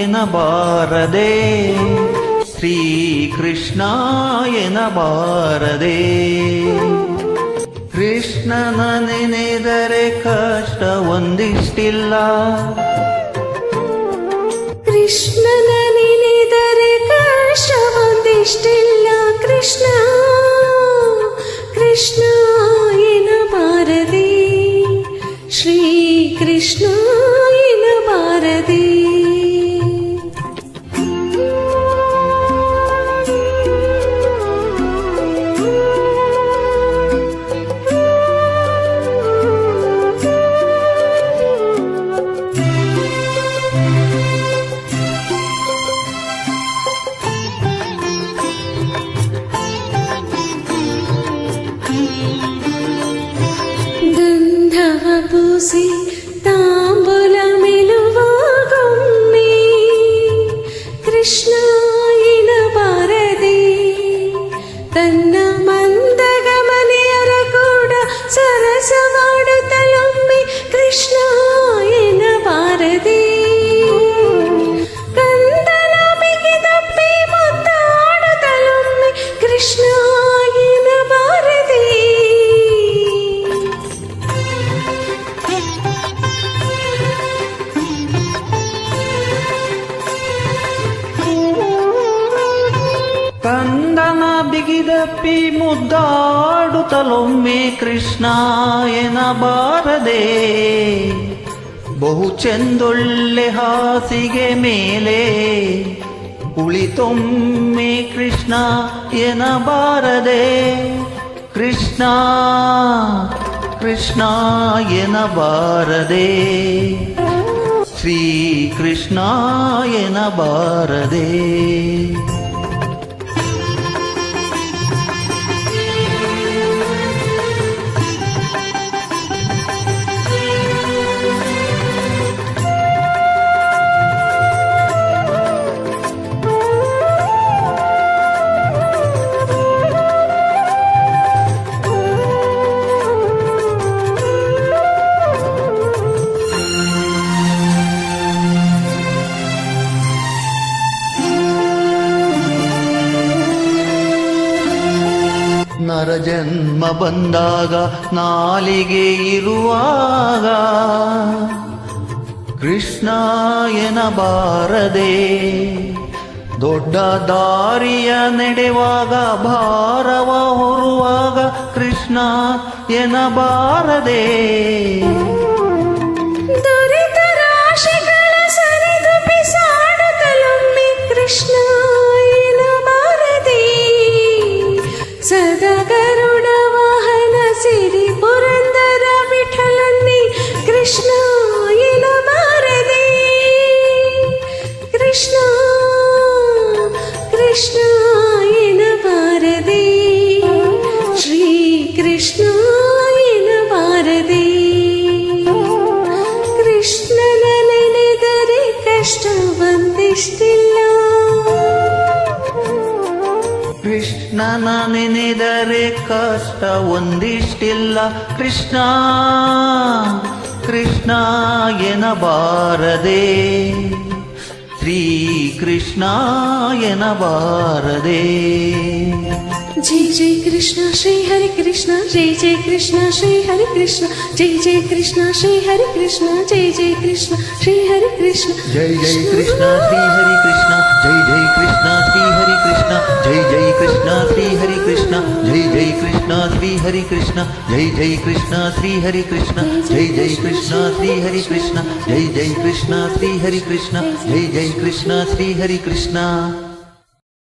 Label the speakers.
Speaker 1: ಎನಬಾರದೆ, ಶ್ರೀ ಕೃಷ್ಣ ಎನಬಾರದೆ. ಕೃಷ್ಣನ ನೆನೆದರೆ ಕಷ್ಟ ಒಂದಿಷ್ಟಿಲ್ಲ,
Speaker 2: ಕೃಷ್ಣನ ನೆನೆದರೆ ಕಷ್ಟ ಒಂದಿಷ್ಟಿಲ್ಲ. ಕೃಷ್ಣ ಕೃಷ್ಣ ಎನಬಾರದೆ, ಶ್ರೀ ಕೃಷ್ಣ ಎನಬಾರದೆ. ಗಂಧವ ಪೂಸಿ ತಾಂಬೂಲ ಮೆಲುವಾಗೊಮ್ಮೆ, ಕೃಷ್ಣ ಎನಬಾರದೆ. ತನ್ನ ಮಂದಗಮನೆಯರ ಕೂಡ ಸರಸವಾಡುತ್ತಲೊಮ್ಮೆ, ಕೃಷ್ಣ ಎನಬಾರದೆ. ಕಂದನ ಬಿಗಿದಪ್ಪಿ ಮುದ್ದಾಡುತ್ತಲೊಮ್ಮೆ, ಕೃಷ್ಣ ಎನಬಾರದೆ.
Speaker 1: ಕಂದನ ಬಿಗಿದಪ್ಪಿ ಮುದ್ದಾಡುತ್ತಲೊಮ್ಮೆ, ಕೃಷ್ಣ ಎನಬಾರದೆ. ಬಹು ಚೆಂದೊಳ್ಳೆ ಹಾಸಿಗೆ ಮೇಲೆ ಕುಳಿತೊಮ್ಮೆ, ಕೃಷ್ಣ ಎನಬಾರದೆ. ಕೃಷ್ಣ ಕೃಷ್ಣ ಎನಬಾರದೆ, ಶ್ರೀ ಕೃಷ್ಣ ಎನಬಾರದೆ. ನರಜನ್ಮ ಬಂದಾಗ ನಾಲಿಗೆ ಇರುವಾಗ, ಕೃಷ್ಣ ಎನಬಾರದೆ. ದೊಡ್ಡ ದಾರಿಯ ನಡೆವಾಗ ಭಾರವ ಹೊರುವಾಗ, ಕೃಷ್ಣ ಎನಬಾರದೆ.
Speaker 2: ದುರಿತ ರಾಶಿಗಳ ಸರಿದು ಬಿಸಾಡುತ್ತಲೊಮ್ಮೆ, ಕೃಷ್ಣ ಎನಬಾರದೆ. ಸದಾ ಗರುಡ ವಾಹನ ಸಿರಿ ಪುರಂದರ ವಿಠಲನ್ನೇ, ಕೃಷ್ಣ ಎನಬಾರದೆ. ಕೃಷ್ಣ ಕೃಷ್ಣ ಎನಬಾರದೆ, ಶ್ರೀ ಕೃಷ್ಣ ಎನಬಾರದೆ. ಕೃಷ್ಣನ ನೆನೆದರೆ ಕಷ್ಟ ಒಂದಿಷ್ಟಿಲ್ಲ,
Speaker 1: ಕೃಷ್ಣನ ನೆನೆದರೆ ಕಷ್ಟ ಒಂದಿಷ್ಟಿಲ್ಲ. ಕೃಷ್ಣ ಕೃಷ್ಣ ಎನಬಾರದೆ, ಶ್ರೀ ಕೃಷ್ಣ ಎನಬಾರದೆ.
Speaker 2: जय जय कृष्ण श्री हरे कृष्ण, जय जय कृष्ण श्री हरे कृष्ण, जय जय कृष्ण श्री हरे कृष्ण, जय जय कृष्ण श्री हरे कृष्ण.
Speaker 1: जय जय कृष्ण श्री हरे कृष्ण, जय जय कृष्ण श्री हरे कृष्ण, जय जय कृष्ण श्री हरे कृष्ण, जय जय कृष्ण श्री हरे कृष्ण, जय जय कृष्ण श्री हरे कृष्ण, जय जय कृष्ण श्री हरे कृष्ण, जय जय कृष्ण श्री हरे कृष्ण, जय जय कृष्ण श्री हरे कृष्ण.